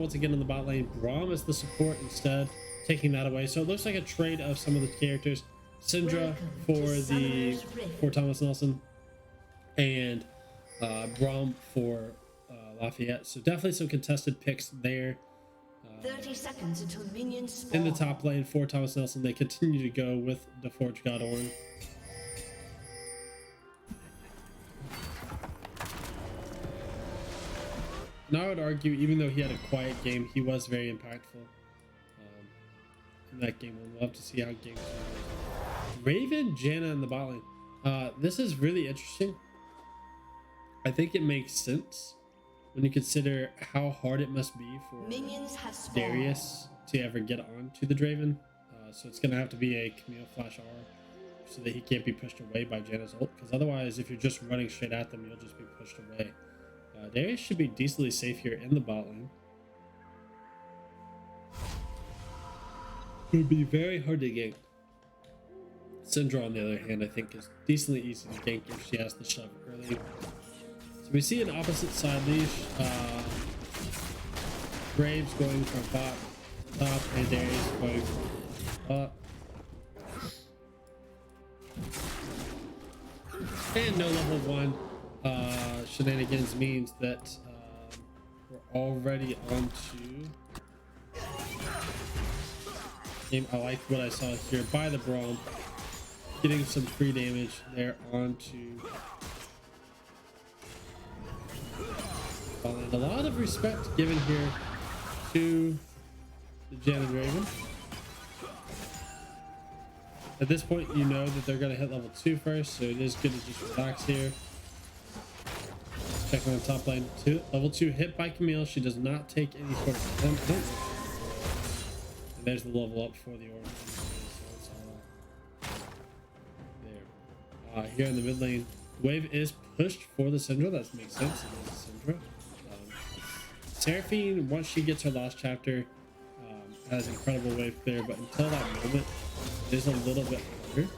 once again in the bot lane. Braum is the support instead, taking that away. So it looks like a trade of some of the characters. Syndra for Thomas Nelson, and Braum for Lafayette. So definitely some contested picks there. 30 seconds until minions spawn. In the top lane for Thomas Nelson, they continue to go with the Forge God Ornn. Now I would argue, even though he had a quiet game, he was very impactful in that game. We'll love to see how games go. Raven, Janna in the bot lane. This is really interesting. I think it makes sense when you consider how hard it must be for Darius to ever get on to the Draven. So it's going to have to be a Camille Flash R so that he can't be pushed away by Janna's ult. Because otherwise, if you're just running straight at them, you'll just be pushed away. Darius should be decently safe here in the bot lane. It would be very hard to gank. Syndra, on the other hand, I think is decently easy to gank if she has the shove early. So we see an opposite side leash. Graves going from bot top and Darius going from bot. And no level 1 shenanigans means that we're already on to game. I like what I saw here by the Braum, getting some free damage there onto. A lot of respect given here to the Janna Raven. At this point, you know that they're going to hit level 2 first, so it is good to just relax here. Check on the top lane. Level 2 hit by Camille. She does not take any sort of damage. And there's the level up for the Ornn. So it's all there. Here in the mid lane, wave is pushed for the Syndra. That makes sense. It is a Syndra. Seraphine, once she gets her last chapter, has incredible wave clear, but until that moment, it is a little bit harder.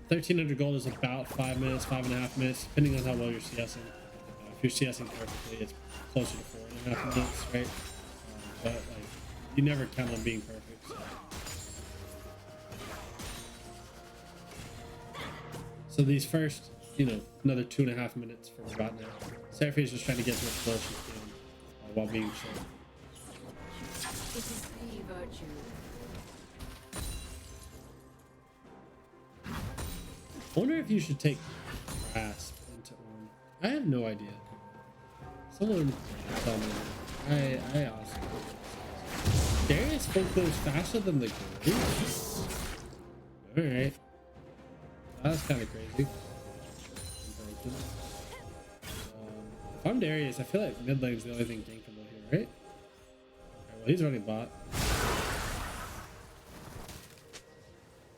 1300 gold is about 5 minutes, 5.5 minutes, depending on how well you're CSing. If you're CSing perfectly, it's closer to 4.5 minutes, right? But like, you never count on being perfect. So these first, another 2.5 minutes for about now. Seraphine's just trying to get as much flow as she can while being chill. It is the virtue. I wonder if you should take Grasp into Ornn. I have no idea. Someone tell me. I also. Darius full close faster than the Graves? Alright. That's kind of crazy. If I'm Darius, I feel like mid lane's the only thing gankable here, right? Alright, well, he's running bot.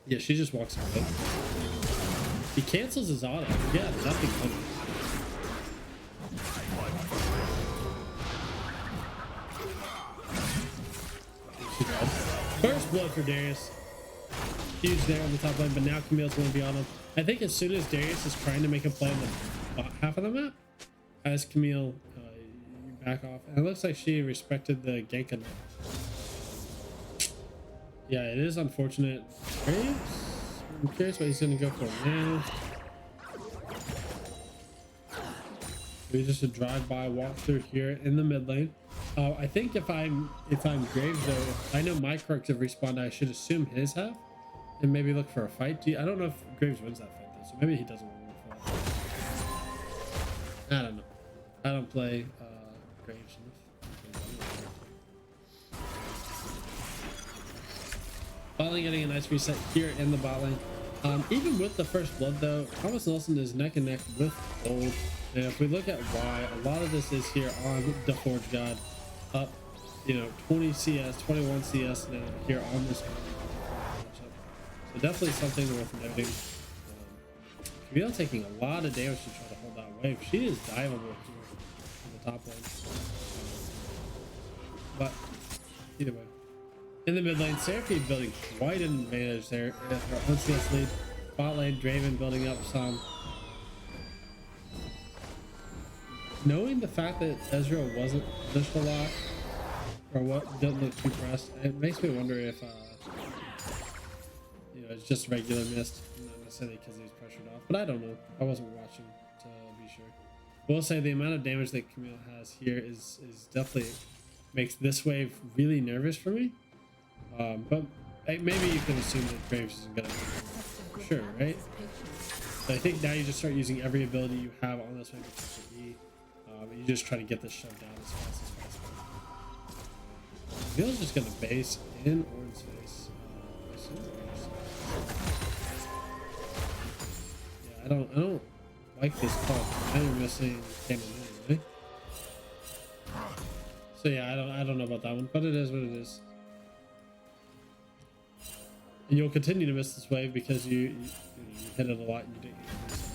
Yeah, she just walks away. He cancels his auto. Yeah, nothing coming. First blood for Darius. Huge there on the top lane, but now Camille's going to be on him. I think as soon as Darius is trying to make a play on the bot half of the map, as Camille, you back off. And it looks like she respected the gank enough. Yeah, it is unfortunate. Graves? I'm curious what he's going to go for now. Maybe just a drive-by walkthrough here in the mid lane. I think if I'm Graves though, if I know my Crux have respawned, I should assume his have, and maybe look for a fight. I don't know if Graves wins that fight though, so maybe he doesn't win the fight. I don't know. I don't play Graves enough. Finally getting a nice reset here in the bot lane. Even with the first blood though, Thomas Nelson is neck and neck with gold. And if we look at why, a lot of this is here on the Forge God, up, 20 CS, 21 CS now here on this matchup. So definitely something worth noting. Camille taking a lot of damage to try to hold that wave. She is diveable here in the top lane. But either way. In the mid lane, Seraphine building quite an advantage there. Her own CS lead. Bot lane, Draven building up some. Knowing the fact that Ezreal wasn't pushed a lot, or what didn't look too pressed. It makes me wonder if you know, it's just regular mist, not necessarily because he was pressured off. But I don't know. I wasn't watching to be sure. We'll say the amount of damage that Camille has here is definitely makes this wave really nervous for me. But maybe you can assume that Graves isn't gonna for sure, right? But I think now you just start using every ability you have on this wave except for E. And you just try to get this shoved down as fast as possible. Camille's just gonna base in Ornn's face. Yeah, I don't like this call. Now you're missing Cannon anyway. So yeah, I don't know about that one, but it is what it is. And you'll continue to miss this wave because you hit it a lot and you didn't get to use it.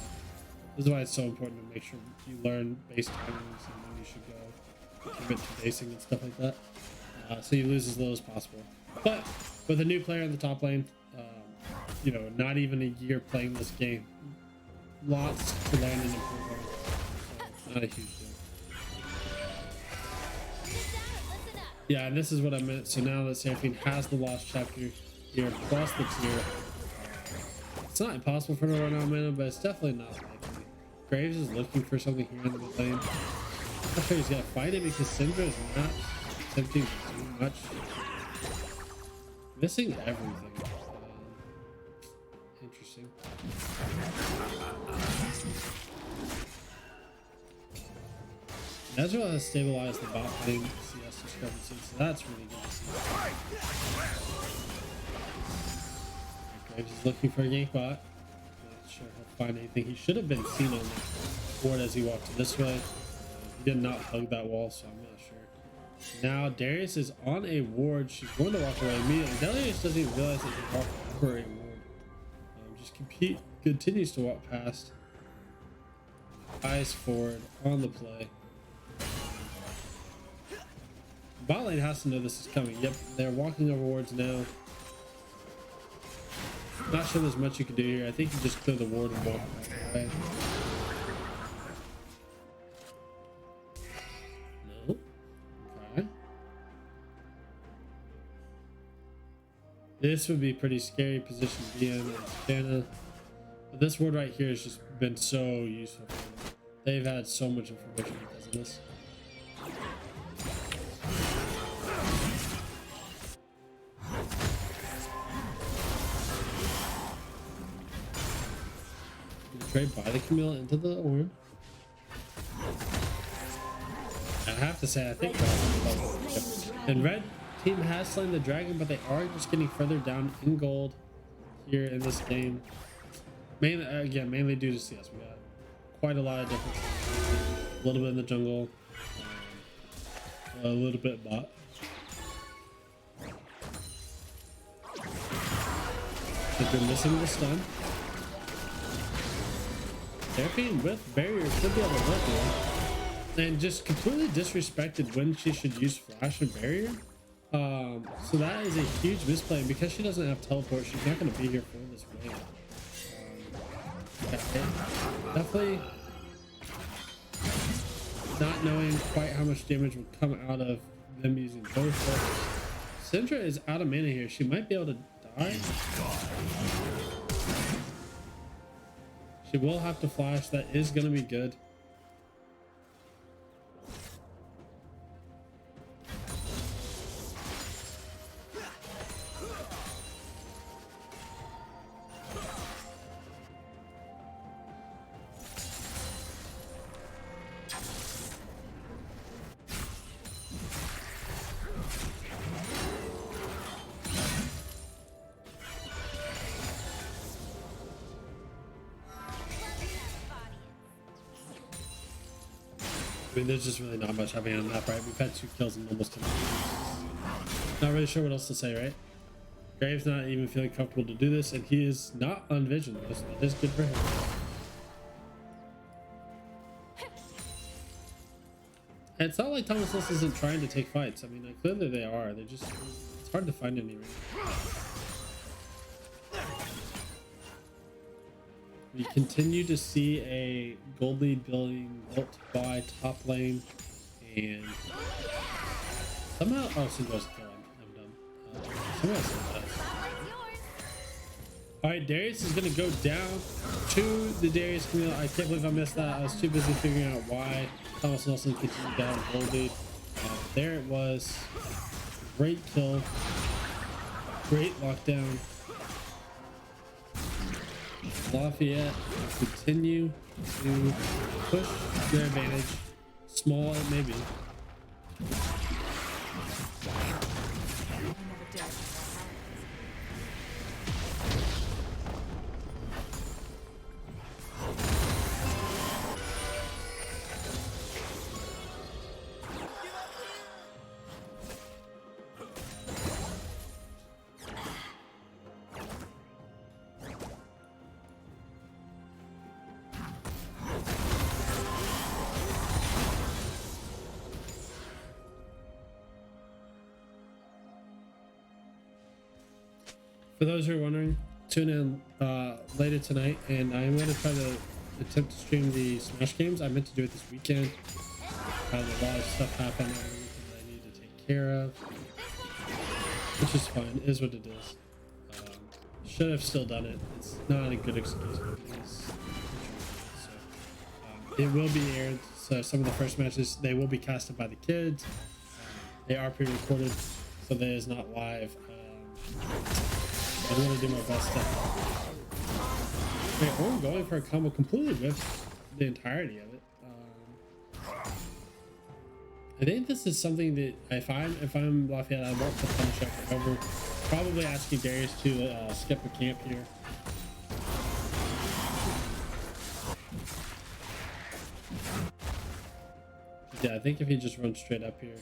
This is why it's so important to make sure you learn base timings and when you should go commit to basing and stuff like that. So you lose as little as possible. But with a new player in the top lane, you know, not even a year playing this game, lots to learn and improve on. So not a huge deal. Yeah, and this is what I meant. So now that Seraphine has the Lost Chapter here plus the tier, it's not impossible for her to run out of mana, but it's definitely not likely. Graves is looking for something here in the mid lane. I'm not sure he's gonna fight it because Syndra is not attempting too much. Missing everything. Interesting. Ezreal has stabilized the bot lane CS discrepancy, so that's really good to see. Graves is looking for a gank bot. Not sure he'll find anything. He should have been seen on the board as he walked this way. He did not hug that wall, so I'm not sure. Now Darius is on a ward. She's going to walk away immediately. Darius doesn't even realize that he walked over a ward. Just continues to walk past. Eyes forward on the play. Bot lane has to know this is coming. Yep, they're walking over wards now. Not sure there's much you can do here. I think you just clear the ward and walk back away. No. Okay. This would be a pretty scary position to be in as Janna. But this ward right here has just been so useful for them. They've had so much information because of this. Trade by the Camille into the Ornn. I have to say, I think and red team has slain the dragon, but they are just getting further down in gold here in this game. Mainly due to CS. We got quite a lot of differences. A little bit in the jungle, a little bit bot. If you're missing the stun. Seraphine with barrier should be able to work here. And just completely disrespected when she should use flash and barrier. So that is a huge misplay. And because she doesn't have teleport, she's not going to be here for this wave. Definitely not knowing quite how much damage will come out of them using both weapons. Syndra is out of mana here. She might be able to die. She will have to flash. That is going to be good. I mean, there's just really not much happening on the map, right? We've had 2 kills in almost 10 minutes. Not really sure what else to say, right? Graves not even feeling comfortable to do this, and he is not on vision. That is good for him. And it's not like Thomas List isn't trying to take fights. I mean, like, clearly they are. They're just, it's hard to find any right now. We continue to see a gold lead being built by top lane, and Somehow, oh, so goes kill. I'm dumb. Somehow still does. All right, Darius is gonna go down to the Darius Camille. I can't believe I missed that. I was too busy figuring out why Thomas Nelson continued down gold lead. There it was. Great kill. Great lockdown. Lafayette continue to push their advantage, small it may be. For those who are wondering, tune in later tonight, and I'm going to try to attempt to stream the Smash games. I meant to do it this weekend. Had a lot of stuff happen on the weekend that I need to take care of, which is fine. It is what it is. Should have still done it. It's not a good excuse. It will be aired. So some of the first matches, they will be casted by the kids. They are pre-recorded, so that is not live. I'm gonna do my best to. Wait, I'm going for a combo completely with the entirety of it. I think this is something that if I'm Lafayette, I want to punish up over. Probably asking Darius to skip a camp here. Yeah, I think if he just runs straight up here,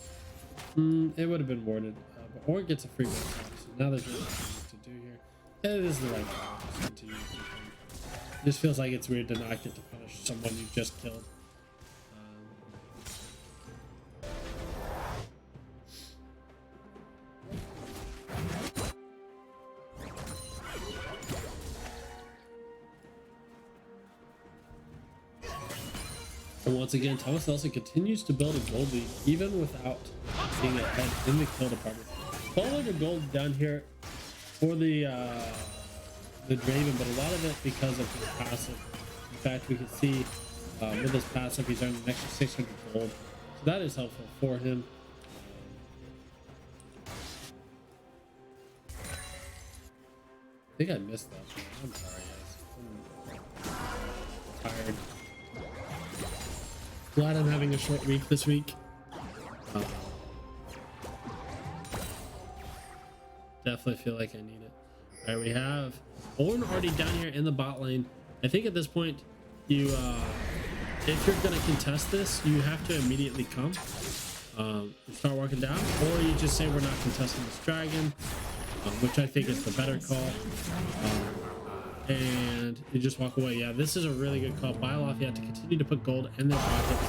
it would have been warded. Or gets a free win. So now there's nothing to do here. It is the right time to use it. Just feels like it's weird to not get to punish someone you just killed. And once again, Thomas Nelson continues to build a gold lead even without being ahead in the kill department. 1200 gold down here for the Draven, but a lot of it because of his passive. In fact, we can see with his passive, he's earning an extra 600 gold, so that is helpful for him. I think I missed that. I'm sorry, guys. I'm tired. Glad I'm having a short week this week. Definitely feel like I need it. All right, we have Ornn already down here in the bot lane. I think at this point, you if you're gonna contest this, you have to immediately come, start walking down, or you just say we're not contesting this dragon, which I think is the better call, and you just walk away. Yeah, this is a really good call by Lafayette to continue to put gold in their pockets,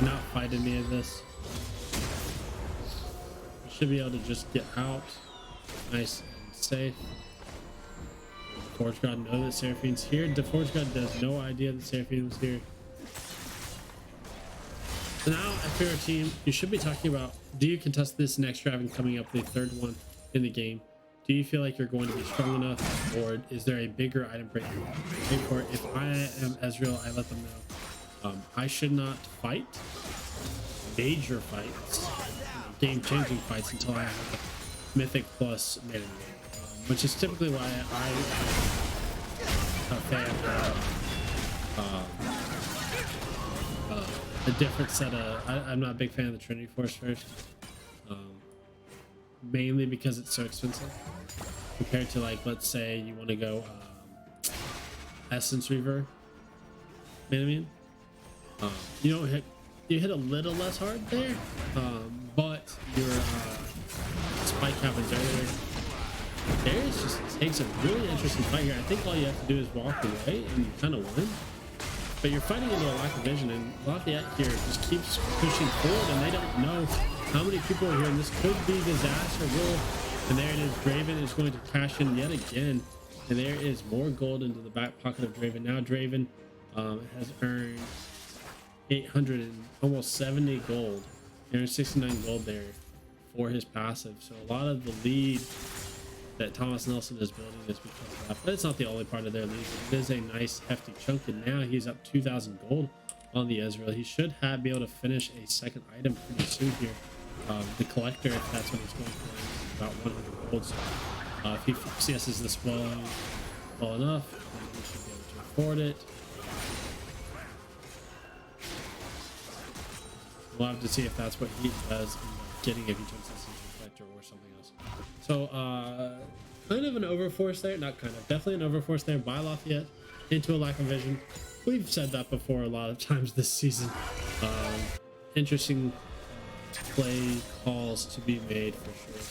not fight any of this. You should be able to just get out. Nice and safe. Forge God knows that Seraphine's here. The Forge God has no idea that Seraphine was here. So now, if you're a team, you should be talking about, do you contest this next dragon coming up, the third one in the game? Do you feel like you're going to be strong enough, or is there a bigger item break for it? If I am Ezreal, I let them know. I should not fight major fights, game-changing fights, until I have Mythic plus mid game, which is typically why I'm a fan of a different set of. I'm not a big fan of the Trinity Force first, mainly because it's so expensive compared to, like, let's say you want to go Essence Reaver. You know what I mean? You don't hit. You hit a little less hard there, but your spike happens earlier. Darius just takes a really interesting fight here. I think all you have to do is walk away and you kind of win. But you're fighting into a lack of vision, and Lafayette here just keeps pushing forward, and they don't know how many people are here, and this could be disaster rule. And there it is. Draven is going to cash in yet again, and there is more gold into the back pocket of Draven. Now Draven has earned 800 and almost 70 gold. There's 69 gold there for his passive. So a lot of the lead that Thomas Nelson is building is because of that. But it's not the only part of their lead. It is a nice hefty chunk, and now he's up 2,000 gold on the Ezreal. He should be able to finish a second item pretty soon here. The collector, if that's what he's going for, is about 100 gold. So if he CS's this well enough, then he should be able to afford it. We'll have to see if that's what he does getting, if he turns this into a collector or something else. So kind of an overforce there, not kind of, definitely an overforce there by Lafayette into a lack of vision. We've said that before a lot of times this season. Interesting play calls to be made for sure.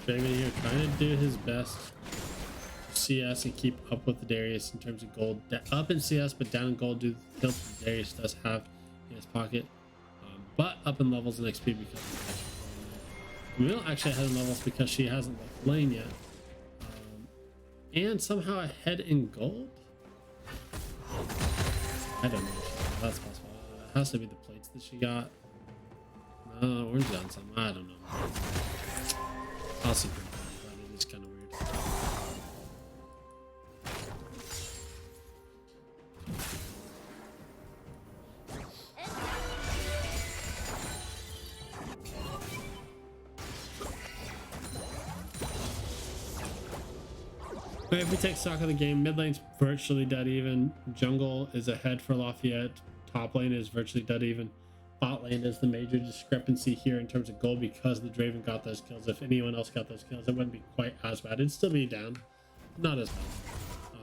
Draven here trying to do his best to CS and keep up with the Darius in terms of gold. Up in CS, but down in gold due to the tilt that Darius does have in his pocket. But up in levels and XP because Camille actually ahead in levels because she hasn't left lane yet. And somehow ahead in gold? I don't know. That's possible. It has to be the plates that she got. No, orange got some. I don't know. I'll see. It is kind of weird. But if we take stock of the game, mid lane's virtually dead even. Jungle is ahead for Lafayette. Top lane is virtually dead even. Bot lane is the major discrepancy here in terms of gold because the Draven got those kills. If anyone else got those kills, it wouldn't be quite as bad. It'd still be down, not as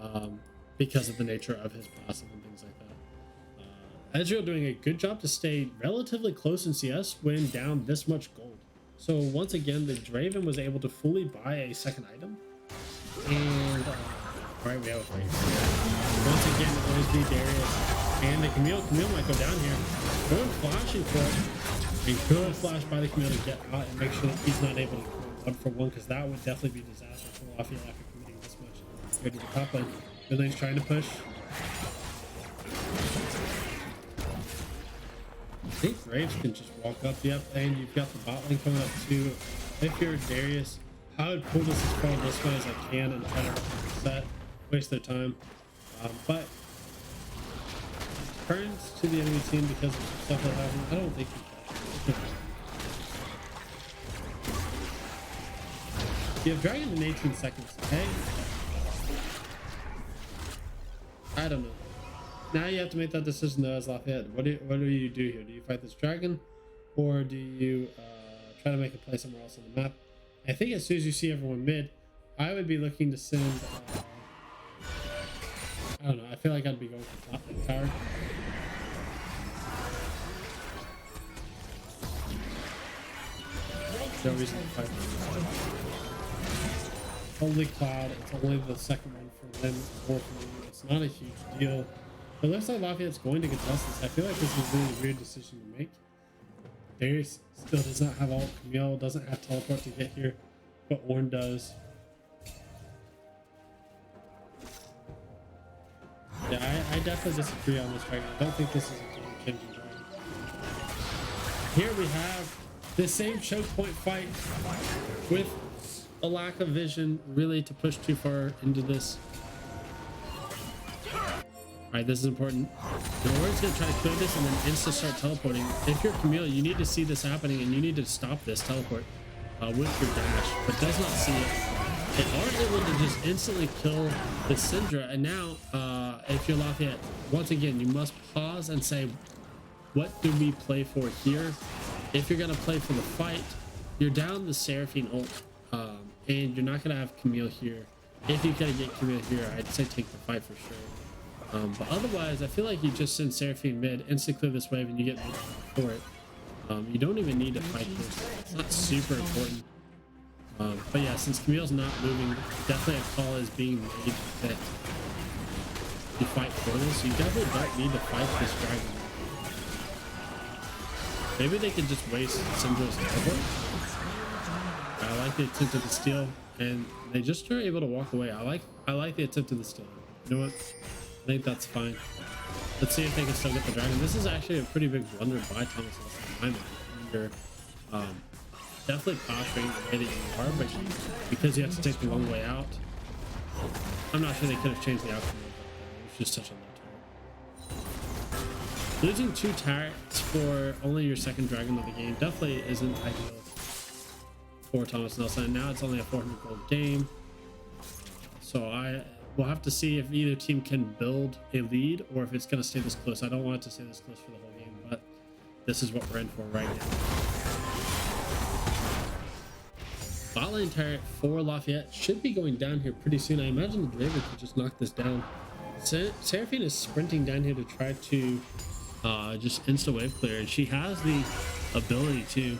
bad, because of the nature of his passive and things like that. Ezreal doing a good job to stay relatively close in CS when down this much gold. So once again, the Draven was able to fully buy a second item. And all right, we have a fight. Once again, it always be Darius and the Camille. Camille might go down here. Going flashing for it. And good flash by the Camille to get out and make sure that he's not able to go 1-for-1, because that would definitely be disaster for Lafayette after committing this much. Go to the top lane. Mid lane's trying to push. I think Graves can just walk up. Yep, and you've got the bot lane coming up too. If you're Darius, I would pull this as far this way as I can and try to reset, waste their time. But turns to the enemy team because of some stuff that happened. I don't think he can. You have Dragon in 18 seconds. Hey, I don't know. Now you have to make that decision though as Lafayette. What do you do here? Do you fight this dragon, or do you try to make a play somewhere else on the map? I think as soon as you see everyone mid, I would be looking to send. I don't know. I feel like I'd be going for top lane tower. No reason to fight. Only Cloud. It's only the second one for them. It's not a huge deal. It looks like Lafayette's going to contest this. I feel like this is a really weird decision to make. Darius still does not have ult. Camille doesn't have teleport to get here, but Ornn does. Yeah, I definitely disagree on this dragon. I don't think this is a game-changing dragon. Here we have the same choke point fight with a lack of vision, really, to push too far into this. Alright, this is important. The Ward's gonna try to clear this and then insta start teleporting. If you're Camille, you need to see this happening and you need to stop this teleport with your damage, but does not see it. They are able to just instantly kill the Syndra, and now if you're Lafayette, once again, you must pause and say, what do we play for here? If you're gonna play for the fight, you're down the Seraphine ult, and you're not gonna have Camille here. If you gotta get Camille here, I'd say take the fight for sure. But otherwise, I feel like you just send Seraphine mid, instant clear this wave, and you get mid for it. You don't even need to fight this. It's not super important. But yeah, since Camille's not moving, definitely a call is being made that you fight for this. You definitely don't need to fight this dragon. Maybe they could just waste Syndra's teleport. I like the attempt at the steal, and they just are able to walk away. I like the attempt at the steal. You know what? I think that's fine. Let's see if they can still get the dragon. This is actually a pretty big blunder by Thomas Nelson in my mind. Under definitely posturing the way that you are, but because you have to take the long way out, I'm not sure they could have changed the outcome of that. It was just such a low turret. Losing 2 turrets for only your second dragon of the game definitely isn't ideal for Thomas Nelson. And now it's only a 400 gold game, so we'll have to see if either team can build a lead or if it's going to stay this close. I don't want it to stay this close for the whole game, but this is what we're in for right now. Bot lane turret for Lafayette should be going down here pretty soon. I imagine the Draven could just knock this down. Seraphine is sprinting down here to try to just insta wave clear, and she has the ability to.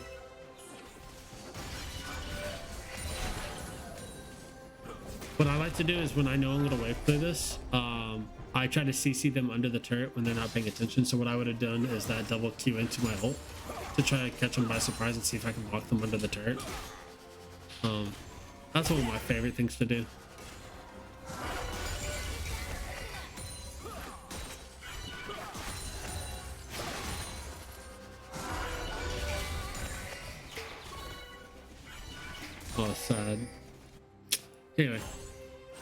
What I like to do is when I know I'm going to wave clear this, I try to CC them under the turret when they're not paying attention. So what I would have done is that double Q into my ult to try to catch them by surprise and see if I can block them under the turret. That's one of my favorite things to do. Oh, sad. Anyway,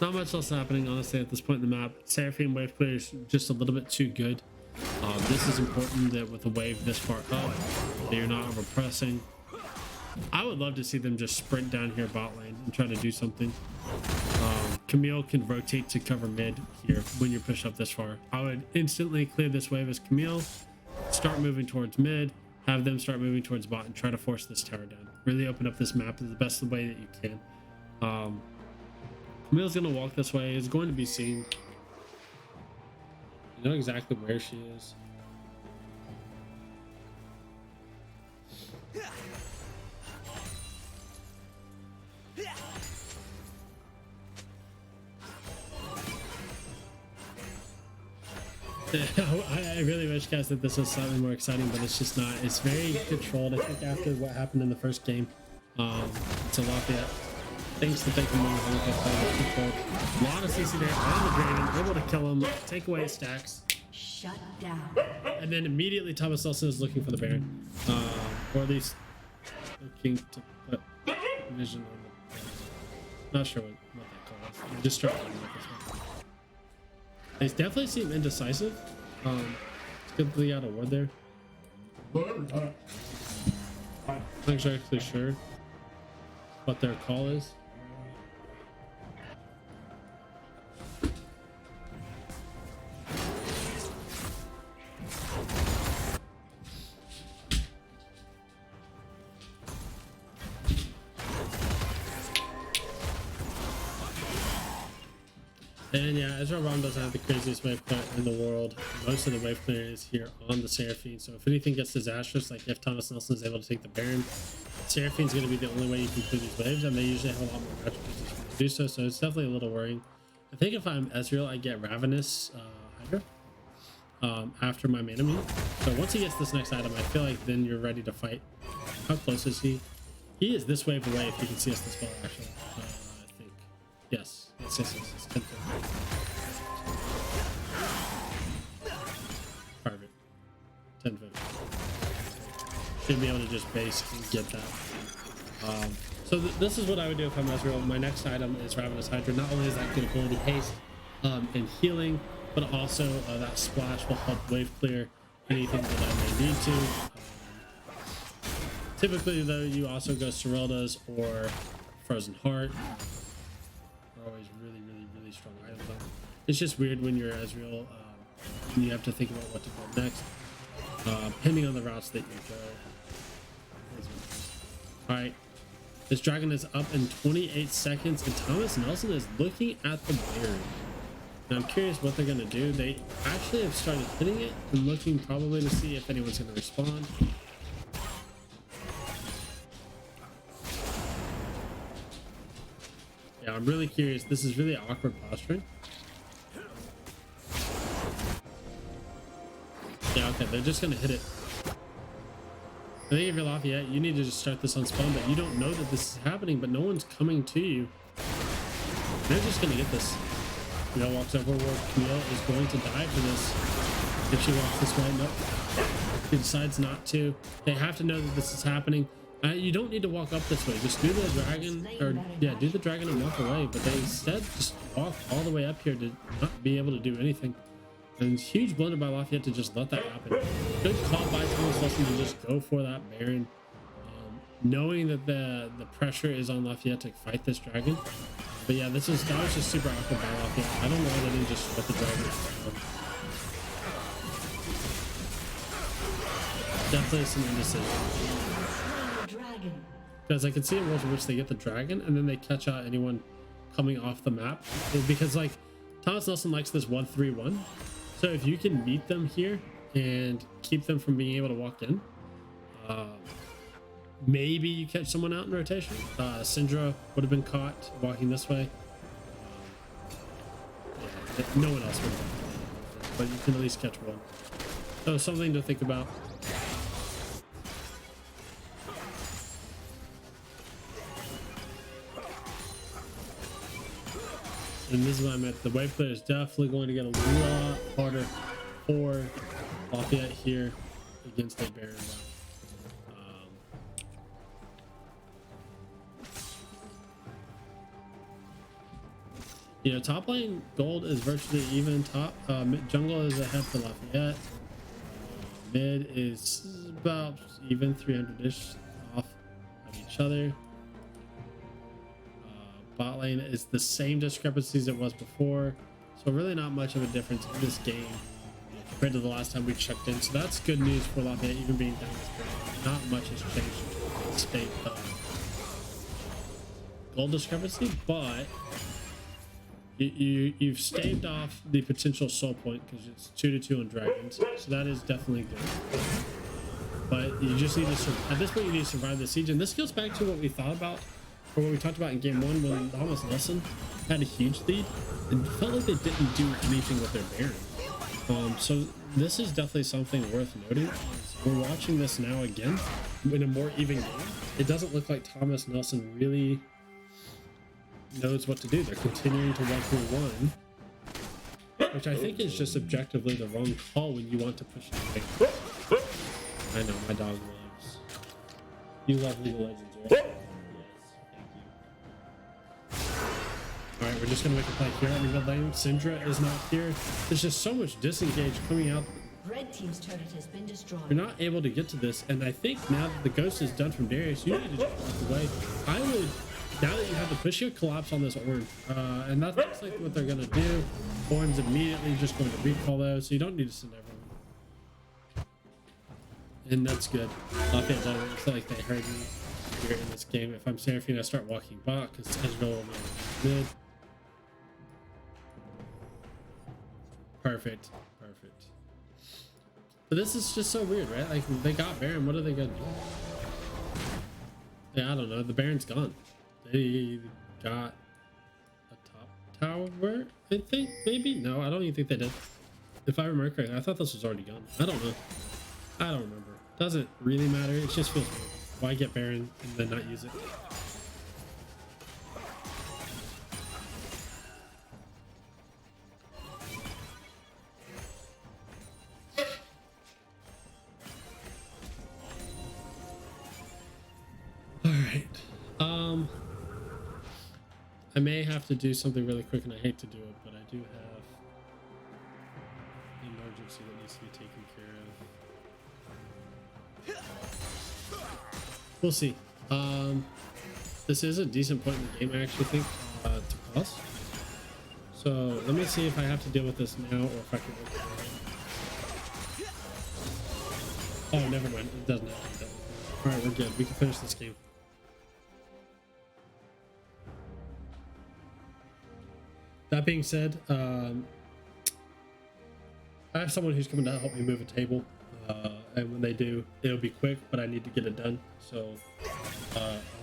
not much else happening, honestly, at this point in the map. Seraphine wave clear is just a little bit too good. This is important that with a wave this far up, that you're not overpressing. I would love to see them just sprint down here bot lane and try to do something. Camille can rotate to cover mid here when you push up this far. I would instantly clear this wave as Camille, start moving towards mid, have them start moving towards bot and try to force this tower down. Really open up this map in the best way that you can. Camille's gonna walk this way, is going to be seen. You know exactly where she is. I really wish, guys, that this was slightly more exciting, but it's just not. It's very controlled. I think after what happened in the first game, it's a Lafayette. Thanks to thank him a lot of CC there on the Draven, able to kill him, take away his stacks. Shut down. And then immediately Thomas Nelson is looking for the Baron, or at least looking to put vision on the. Not sure what that calls. I'm just struggling with this one. They definitely seem indecisive. It's good that they got a ward there. I'm not exactly sure what their call is. And yeah, Ezra Rom doesn't have the craziest wave clear in the world. Most of the wave clear is here on the Seraphine. So if anything gets disastrous, like if Thomas Nelson is able to take the Baron, Seraphine's going to be the only way you can clear these waves, and they usually have a lot more attributes to do so. So it's definitely a little worrying. I think if I'm Ezreal, I get Ravenous Hydra after my mana mute. So once he gets this next item, I feel like then you're ready to fight. How close is he? He is this wave away, if you can see us this well, actually. I think. Yes. Yes. 10 foot. Perfect. 10 foot. Should be able to just base and get that. So this is what I would do if I'm Ezreal. My next item is Ravenous Hydra. Not only is that good ability haste and healing, but also that splash will help wave clear anything that I may need to. Typically, though, you also go Serelda's or Frozen Heart. Are always really strong items. It's just weird when you're Ezreal and you have to think about what to build next, depending on the routes that you go. All right, this dragon is up in 28 seconds, and Thomas Nelson is looking at the Baron. Now I'm curious what they're gonna do. They actually have started hitting it and looking probably to see if anyone's gonna respond. Yeah, I'm really curious. This is really awkward posturing. Yeah, okay, they're just gonna hit it. I think if you're Lafayette, you need to just start this on spawn, but you don't know that this is happening, but no one's coming to you. They're just gonna get this. Camille walks over where Camille is going to die for this. If she walks this way, nope. She decides not to. They have to know that this is happening. You don't need to walk up this way. Just do the dragon, or yeah, do the dragon and walk away. But they instead just walk all the way up here to not be able to do anything. And huge blunder by Lafayette to just let that happen. Good call by Thomas Lesson to just go for that Baron, knowing that the pressure is on Lafayette to fight this dragon. But yeah, that was just super awkward by Lafayette. I don't know why they didn't just let the dragon down. Definitely some indecision. Because I can see a world in which they get the dragon and then they catch out anyone coming off the map. Because like Thomas Nelson likes this 1-3-1. So if you can meet them here and keep them from being able to walk in, maybe you catch someone out in rotation. Syndra would have been caught walking this way. Yeah, no one else would have, but you can at least catch one. So something to think about. And this is what I meant. The wave player is definitely going to get a lot harder for Lafayette here against a Baron. You know, top lane gold is virtually even. Jungle is ahead for Lafayette. Mid is about even, 300-ish off of each other. Bot lane is the same discrepancies it was before, so really not much of a difference in this game compared to the last time we checked in. So that's good news for Lafayette, even being down this game. Not much has changed in the state of gold discrepancy, but you've staved off the potential soul point because it's 2-2 on dragons, so that is definitely good. But you just need to at this point you need to survive the siege, and this goes back to what we thought about, or what we talked about in game 1 when Thomas Lesson had a huge lead. It felt like they didn't do anything with their Baron. So this is definitely something worth noting. We're watching this now again in a more even game. It doesn't look like Thomas Nelson really knows what to do. They're continuing to 1-1, which I think is just objectively the wrong call when you want to push the game. I know my dog loves. You love League of Legends, right? Alright, we're just gonna make a play here on the mid lane. Syndra is not here. There's just so much disengage coming out. Red team's turret has been destroyed. You're not able to get to this, and I think now that the ghost is done from Darius, you need to just walk away. I would, now that you have the push, you collapse on this Ornn. And that's like what they're gonna do. Ornn's immediately just going to recall those, so you don't need to send everyone. And that's good. I feel like they heard me here in this game. If I'm Seraphine, I start walking back because Ezreal will be good. Perfect. But this is just so weird, right? Like, they got Baron. What are they gonna do? Yeah, I don't know. The Baron's gone. They got a top tower, I think, maybe? No, I don't even think they did. If I remember correctly, I thought this was already gone. I don't know. I don't remember. Doesn't really matter. It just feels weird. Why get Baron and then not use it? I may have to do something really quick, and I hate to do it, but I do have an emergency that needs to be taken care of. We'll see. This is a decent point in the game, I actually think, to pause. So let me see if I have to deal with this now, or if I can work it out. Oh, never mind. It doesn't have to. All right, we're good. We can finish this game. That being said, I have someone who's coming to help me move a table, and when they do, it'll be quick, but I need to get it done. So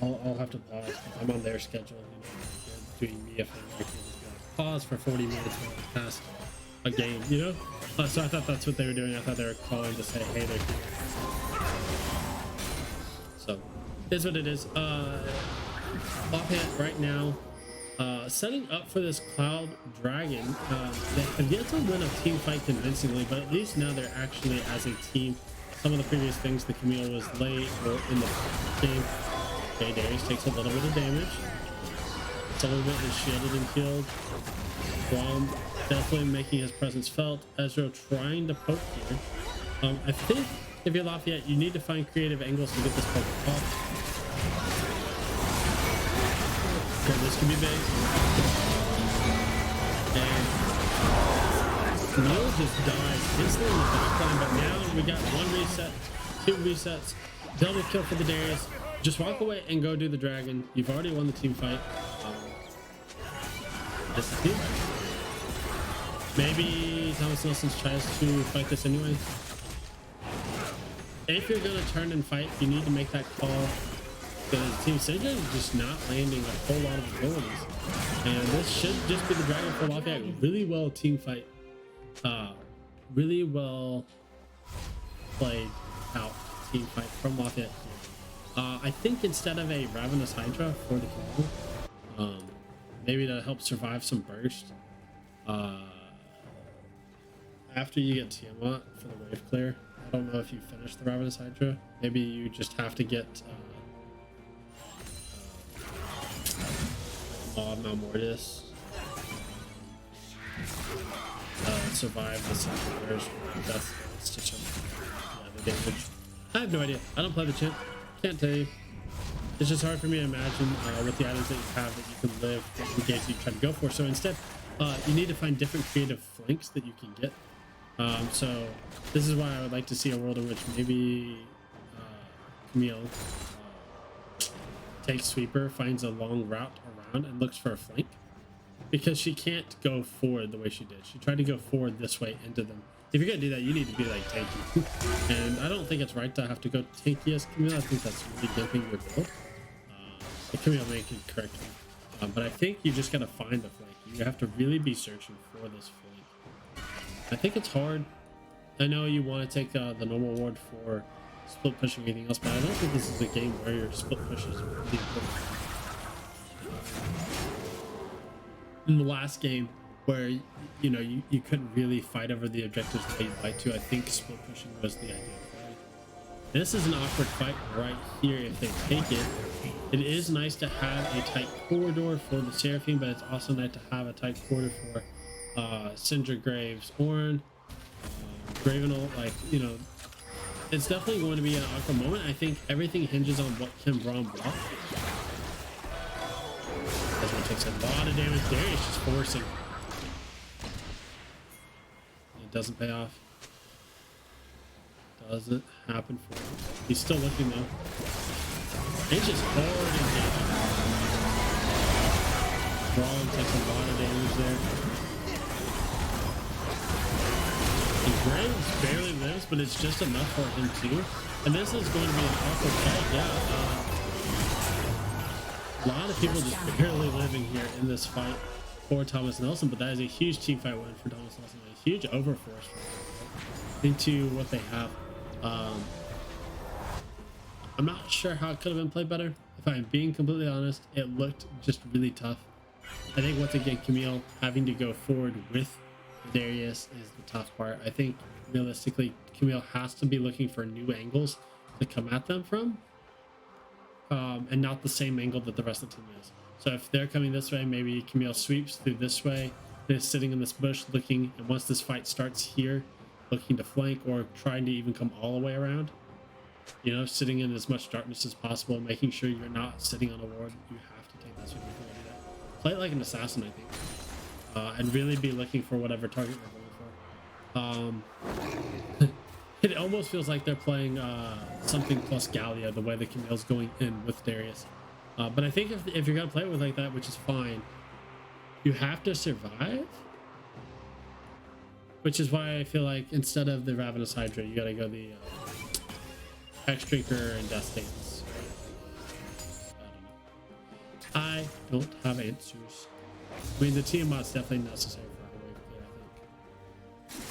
I'll have to pause. I'm on their schedule. You know, doing me a favor. I can just be like, pause for 40 minutes while I pass a game. You know. So I thought that's what they were doing. I thought they were calling to say, hey, they're here. Is what it is. Lafayette right now, setting up for this Cloud Dragon. They have yet to win a team fight convincingly, but at least now they're actually as a team. Some of the previous things, the Camille was late or in the game. Okay, Darius takes a little bit of damage. Some of it is shielded and killed. Guam definitely making his presence felt. Ezreal trying to poke here. I think if you're Lafayette, you need to find creative angles to get this poke off. Okay, this could be big. And Camille just died instantly in the backline, but now we got one reset, two resets, double kill for the Darius. Just walk away and go do the dragon. You've already won the team fight. This is it. Maybe Thomas Nelson tries to fight this anyway. If you're gonna turn and fight, you need to make that call. Because Team Syndra is just not landing a whole lot of abilities. And this should just be the dragon for Lafayette. Really well team fight. Really well played out team fight from Lafayette. I think instead of a Ravenous Hydra for the Camille, maybe to help survive some burst. After you get Tiamat for the wave clear, I don't know if you finish the Ravenous Hydra. Maybe you just have to get Malmortis. Survive the second burst. That's stitch up the damage. I have no idea. I don't play the champ. Can't tell you. It's just hard for me to imagine with the items that you have that you can live in games you try to go for. So instead, you need to find different creative flanks that you can get. So this is why I would like to see a world in which maybe Camille takes Sweeper, finds a long route around, and looks for a flank. Because she can't go forward the way she did. She tried to go forward this way into them. If you're gonna do that, you need to be like tanky. And I don't think it's right to have to go tanky as Camille. I think that's really gimping your build. The Camille may can correct me. But I think you just gotta find the flank. You have to really be searching for this flank. I think it's hard. I know you want to take the normal ward for split push and anything else, but I don't think this is a game where your split push is really important. In the last game where you couldn't really fight over the objectives that you'd like to, I think split pushing was the ideal play. This is an awkward fight right here if they take it. It is nice to have a tight corridor for the Seraphine, but it's also nice to have a tight corridor for Syndra, Graves, Ornn, Gravenel. It's definitely going to be an awkward moment. I think everything hinges on what can Braum block. This one takes a lot of damage there. It's just forcing. It doesn't pay off. Doesn't happen for him. He's still looking though. It's just hard engagement. Braum takes a lot of damage there. And Graves barely lives, but it's just enough for him too. And this is going to be an awkward fight. Yeah. A lot of people just barely living here in this fight for Thomas Nelson, but that is a huge team fight win for Thomas Nelson. A huge overforce into what they have. I'm not sure how it could have been played better. If I'm being completely honest, it looked just really tough. I think once again, Camille having to go forward with Darius is the tough part. I think realistically, Camille has to be looking for new angles to come at them from. And not the same angle that the rest of the team is. So if they're coming this way, maybe Camille sweeps through this way, they're sitting in this bush looking, and once this fight starts here, looking to flank or trying to even come all the way around, sitting in as much darkness as possible, making sure you're not sitting on a ward. You have to take that sweep if you're gonna do that. Play it like an assassin, I think, and really be looking for whatever target we're going for. It almost feels like they're playing something plus Gallia, the way the Camille's going in with Darius. But I think if you're going to play it with like that, which is fine, you have to survive. Which is why I feel like instead of the Ravenous Hydra, you got to go the X-Drinker and Death Stance. I don't have answers. I mean, the Tiamat's definitely necessary for her wave clear, I think.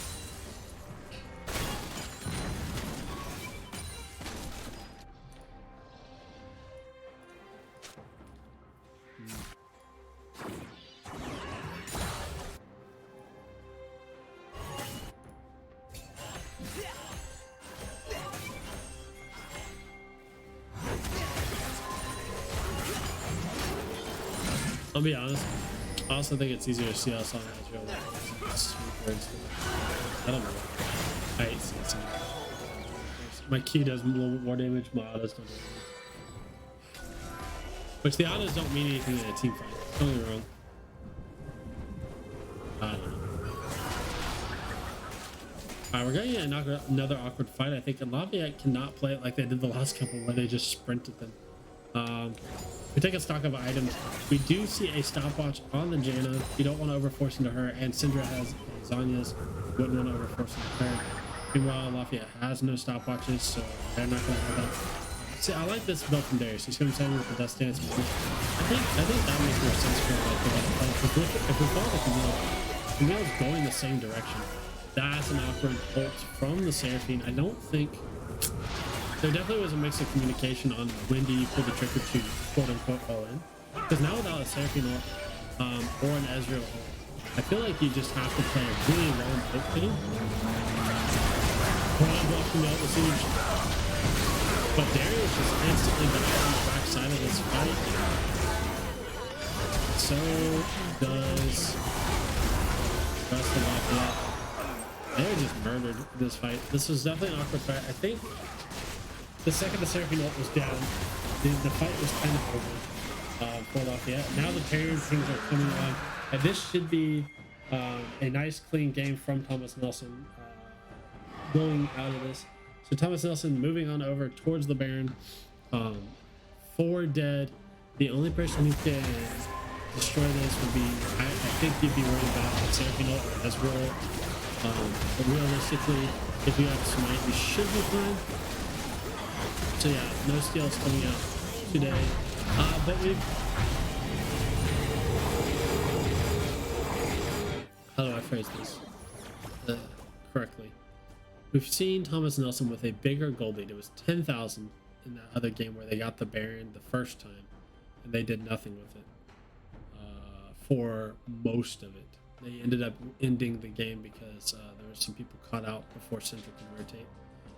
I'll be honest. I also think it's easier to see us on Ezreal. I don't know. I hate seeing some. My key does a little bit more damage. My autos don't do anything. Which the autos don't mean anything in a team fight. Don't get me wrong. I don't know. Alright, we're going to get another awkward fight. I think Lafayette cannot play it like they did the last couple where they just sprinted them. We take a stock of items. We do see a stopwatch on the Janna. You don't want to overforce into her, and Syndra has Zanya's. Wouldn't want to overforce into her. Meanwhile, Lafayette has no stopwatches, so they're not going to have that. See, I like this build from Darius. He's going to with the Dust Dance. I think that makes more sense for if we follow the Camille's going the same direction. That's an awkward ult from the Seraphine. I don't think there definitely was a mix of communication on when do you pull the trigger to quote unquote all in. Because now without a Seraphine ult or an Ezreal ult, I feel like you just have to play a really long ult game. When blocking the ult was huge. But Darius just instantly died on the backside of this fight. So does the rest of Lafayette. They're just murdered this fight. This was definitely an awkward fight. I think the second the Seraphine ult was down, the fight was kind of over for Lafayette. Now the Terran things are coming on. And this should be a nice, clean game from Thomas Nelson going out of this. So Thomas Nelson moving on over towards the Baron. 4 dead. The only person who can destroy this would be, I think you'd be worried about Seraphine ult or Ezreal. But realistically, if you have Smite, you should be fine. So yeah, no steals coming out today. But how do I phrase this correctly? We've seen Thomas Nelson with a bigger gold lead. It was 10,000 in that other game where they got the Baron the first time, and they did nothing with it for most of it. They ended up ending the game because there were some people caught out before Syndra could rotate.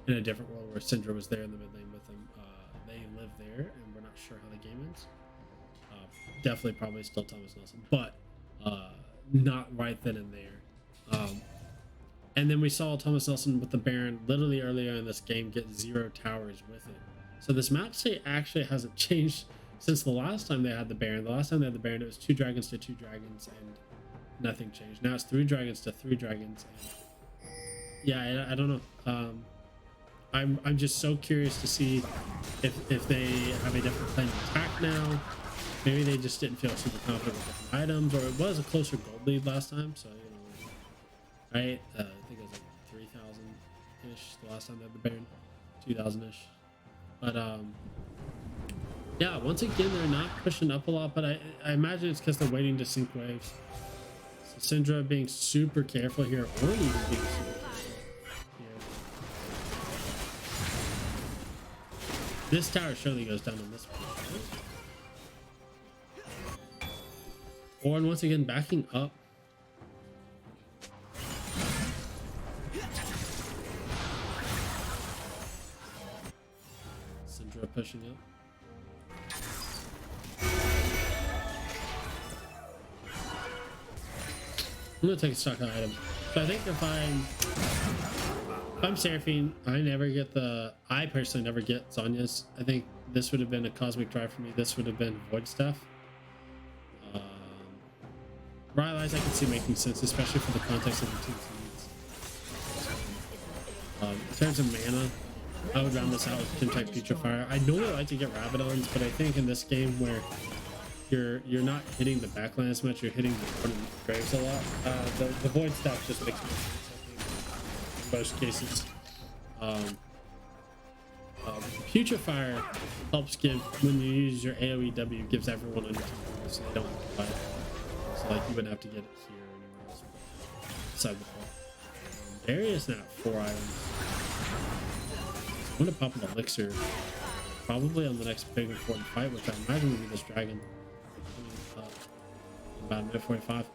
In a different world where Syndra was there in the mid lane with them, they live there, and we're not sure how the game ends. Definitely, probably still Thomas Nelson, but not right then and there. And then we saw Thomas Nelson with the Baron literally earlier in this game get 0 towers with it. So this match state actually hasn't changed since the last time they had the Baron. The last time they had the Baron, it was 2 dragons to 2 dragons, and nothing changed. Now it's 3 dragons to 3 dragons. And yeah, I don't know. I'm just so curious to see if they have a different plan of attack now. Maybe they just didn't feel super confident with different items, or it was a closer gold lead last time. So right? I think it was like 3,000-ish the last time they had the Baron, 2,000-ish. But yeah, once again they're not pushing up a lot, but I imagine it's because they're waiting to sync waves. So Syndra being super careful here, or even being super careful here. This tower surely goes down on this one. Right? Ornn once again backing up. Syndra pushing up. I'm gonna take a stock on items. So I think if I'm Seraphine, I personally never get Zanya's. I think this would have been a cosmic drive for me. This would have been void stuff. Riot Eyes I can see making sense, especially for the context of the team's needs. In terms of mana, I would round this out with Kimtech Future Fire. I normally like to get Rabadons, but I think in this game where you're not hitting the backline as much, you're hitting the graves a lot. The void stuff just makes more sense, I think, in most cases. Future Fire helps give, when you use your AoE W, gives everyone on your team, so they don't have to fight. So like you wouldn't have to get it here or anywhere else beside the fall. Darius now 4 items. I'm gonna pop an elixir probably on the next big important fight, which I imagine will be this dragon. About minute 45.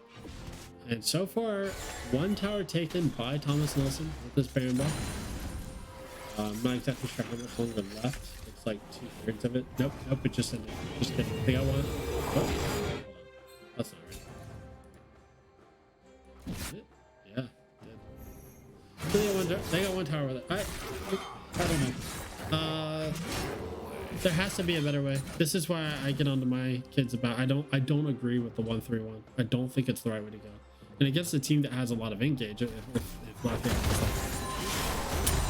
And so far, 1 tower taken by Thomas Nelson with this Baron buff. I'm not exactly sure how much longer left. Looks like 2/3 of it. Nope, it just ended. Just kidding. I think I want. Oh. That's not right. Is it? Yeah. They got one tower with it. I don't know. There has to be a better way. This is why I get onto my kids about I don't agree with the 1-3-1. I don't think it's the right way to go. And against a team that has a lot of engage, if Lafayette is like,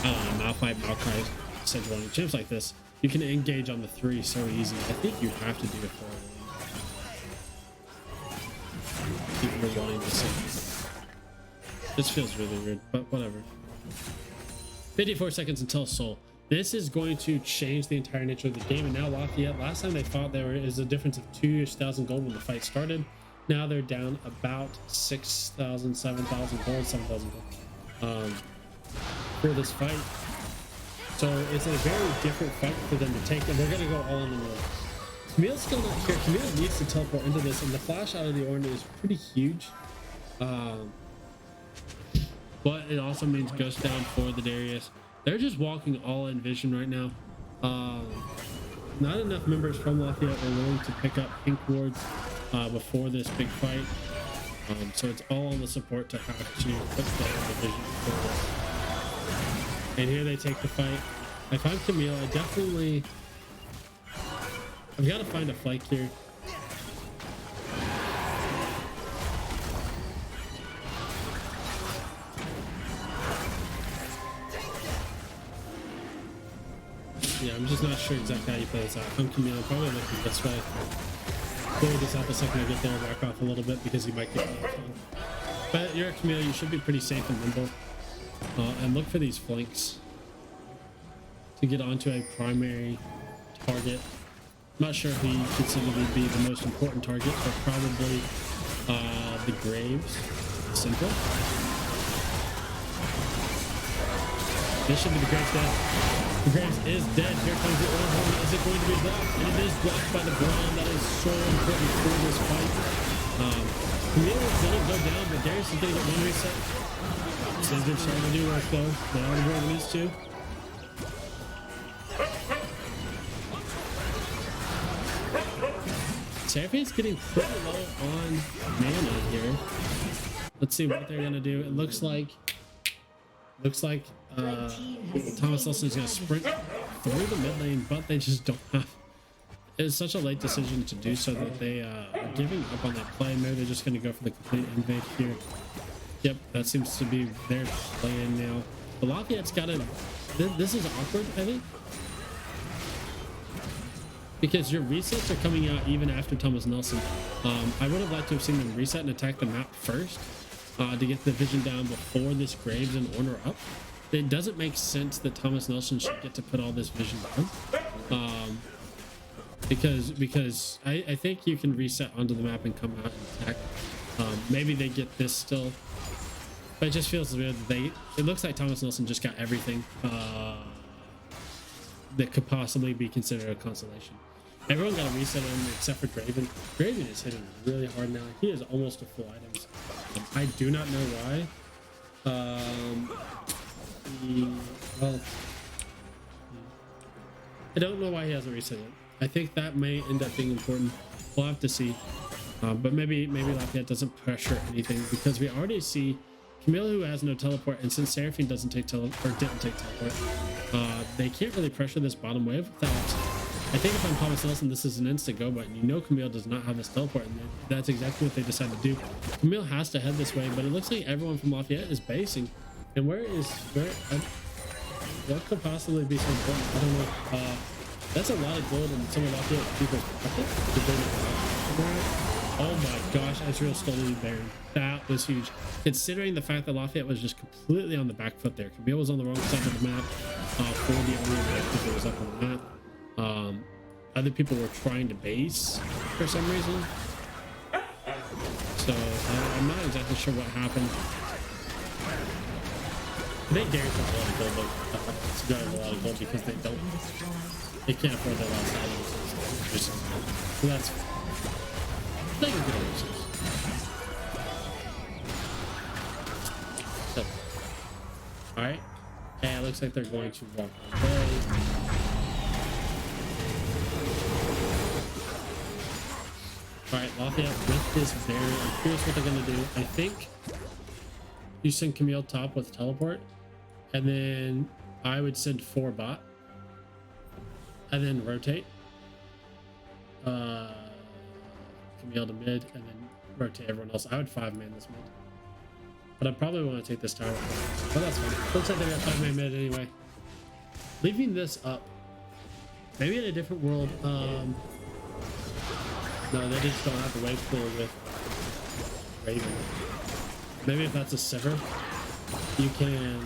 I don't know, Malphite, Maokai, Central champs like this, you can engage on the 3 so easy. I think you have to do it for if you're wanting to see. This feels really weird, but whatever. 54 seconds until Soul. This is going to change the entire nature of the game. And now Lafayette, last time they fought, there is a difference of 2,000 gold when the fight started. Now they're down about 6,000, 7,000 gold, 7,000 gold for this fight. So it's a very different fight for them to take, and they're going to go all in the middle. Camille's still not here. Camille needs to teleport into this, and the flash out of the Ornn is pretty huge. But it also means ghost down for the Darius. They're just walking all in vision right now. Not enough members from Lafayette are willing to pick up pink wards before this big fight. So it's all on the support to have to put down the vision before this. And here they take the fight. If I'm Camille, I've got to find a flank here. Yeah, I'm just not sure exactly how you play this out. If I'm Camille, I'm probably looking this way. Clear this out the second I get there, back off a little bit because you might get off. But you're a Camille, you should be pretty safe and nimble. And look for these flanks to get onto a primary target. Not sure who you consider to be the most important target, but probably the Graves. Simple. This should be the Graves dead. The Graves is dead. Here comes the Ornn Horn. Is it going to be blocked? And it is blocked by the Brawn. That is so important for this fight. Camille is going to go down, but Darius is going to get one reset. Sindrid's trying to do work though. They are where it needs to. Seraphine's getting pretty low on mana here. Let's see what they're gonna do. It looks like Thomas Nelson's gonna sprint through the mid lane, but they just don't have. It's such a late decision to do so that they are giving up on that play. Maybe they're just gonna go for the complete invade here. Yep, that seems to be their plan now. But Lafayette's got to. This is awkward, I think. Because your resets are coming out even after Thomas Nelson. I would have liked to have seen them reset and attack the map first to get the vision down before this Graves and Ornn are up. It doesn't make sense that Thomas Nelson should get to put all this vision down. Because I think you can reset onto the map and come out and attack. Maybe they get this still. But it just feels weird that it looks like Thomas Nelson just got everything that could possibly be considered a consolation. Everyone got a reset on him except for Draven. Draven is hitting really hard now. He is almost to full items. I do not know why. Well, I don't know why he hasn't reset it. I think that may end up being important. We'll have to see. But maybe Lafayette doesn't pressure anything because we already see Camille who has no teleport, and since Seraphine doesn't take didn't take teleport, they can't really pressure this bottom wave without. I think if I'm Thomas Nelson, this is an instant go button. You know Camille does not have this teleport, and that's exactly what they decided to do. Camille has to head this way, but it looks like everyone from Lafayette is basing. And what could possibly be so important? I don't know. That's a lot of gold in some of Lafayette people's pocket. Oh my gosh, Ezreal stole the Baron. That was huge. Considering the fact that Lafayette was just completely on the back foot there. Camille was on the wrong side of the map for the only objective that was up on the map. Other people were trying to base for some reason. So I'm not exactly sure what happened. I think Darius has a lot of gold, but it's got a lot of gold because they can't afford their last items. So that's they can get a resource. So, alright. Yeah, it looks like they're going to walk away. Alright, Lafayette with this barrier. I'm curious what they're gonna do. I think you send Camille top with teleport, and then I would send 4 bot, and then rotate. Camille to mid, and then rotate everyone else. I would 5-man this mid, but I probably want to take this tower. But that's fine. Looks like they got 5-man mid anyway. Leaving this up. Maybe in a different world. No, they just don't have the wave pool with Raven. Maybe if that's a Sever, you can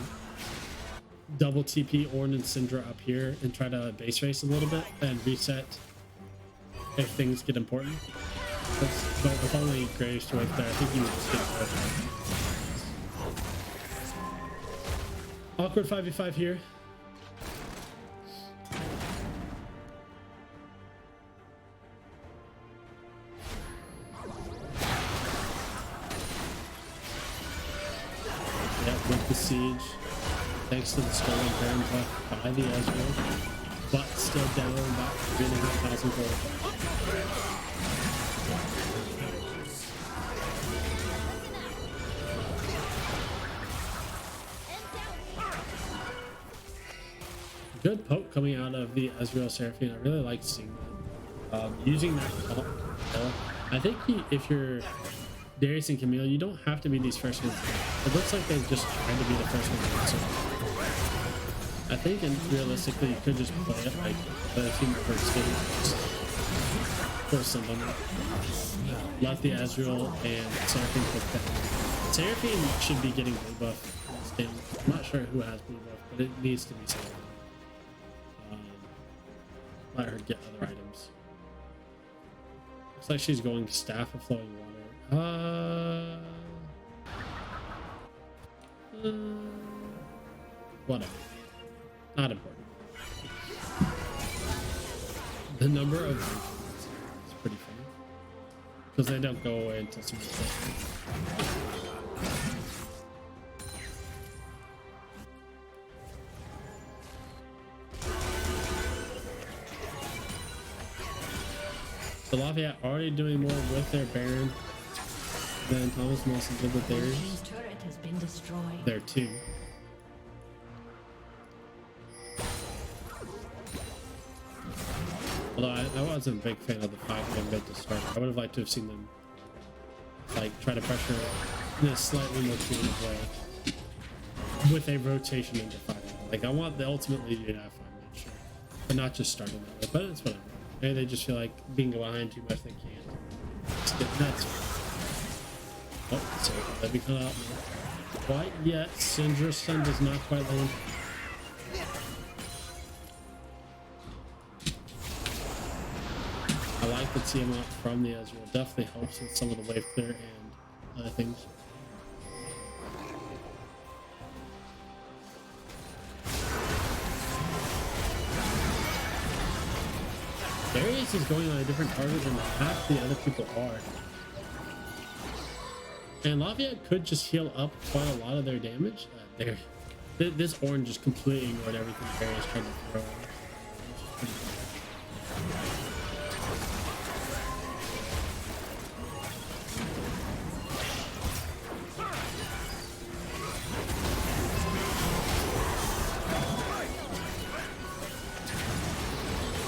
double TP Ornn and Syndra up here and try to base race a little bit and reset if things get important. But with only Graves to wait there, I think you would just get it. Awkward 5v5 here. With the siege, thanks to the stolen Baron buff by the Ezreal, but still down about 3,500 gold. Good poke coming out of the Ezreal Seraphine. I really like seeing that. Using that call, I think if you're Darius and Camille, you don't have to be these first ones. It looks like they're just trying to be the first ones. So I think, and realistically, you could just play it like the team first game. Force them on it. Let the Ezreal and Seraphine pick that. Seraphine should be getting blue buff in this game. I'm not sure who has blue buff, but it needs to be Seraphine. Let her get other items. Looks like she's going Staff of Flowing Water. Whatever. Not important. The number of is pretty funny because they don't go away until someone says. So Lafayette already doing more with their Baron than Thomas Wilson did with theirs. His turret has been destroyed. There too. Although I wasn't a big fan of the 5-man mid to start. I would have liked to have seen them like try to pressure in a slightly more creative way with a rotation into 5-man. Like I want the ultimate lead to have 5-man, sure, but not just starting that way. But it's whatever. Maybe they just feel like being behind too much. They can't. It's get nuts. Oh, so let me cut out. Quite yet. Syndra's stun does not quite land. I like the TM out from the Ezreal. Definitely helps with some of the wave clear and other things. Darius is going on a different target than half the other people are. And Lafayette could just heal up quite a lot of their damage. This Ornn just completely ignored everything Darius tried to throw.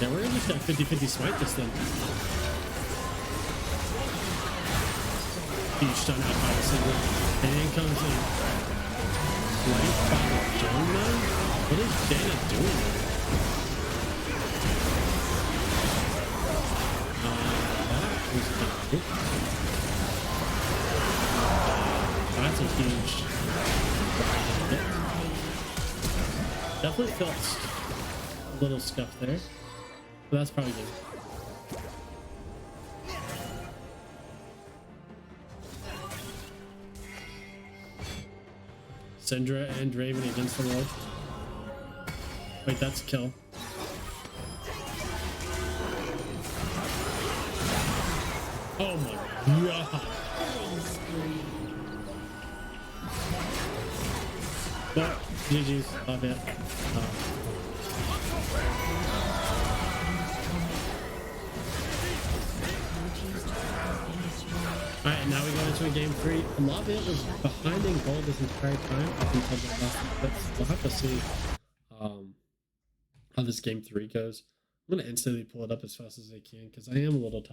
Yeah, we're just gonna 50-50 swipe this thing. Huge stun out by the single. And then comes in. Light by Jonah? What is Janet doing? That was good. That's a huge. Definitely felt a little scuff there. But that's probably good. Syndra and Draven against the wall. Wait, that's a kill. Oh my god. Well, GG's. Love it. All right, now we go into a game 3. A lot of it was behind in goal this entire time up until the last bits. We'll have to see how this game 3 goes. I'm gonna instantly pull it up as fast as I can because I am a little tired.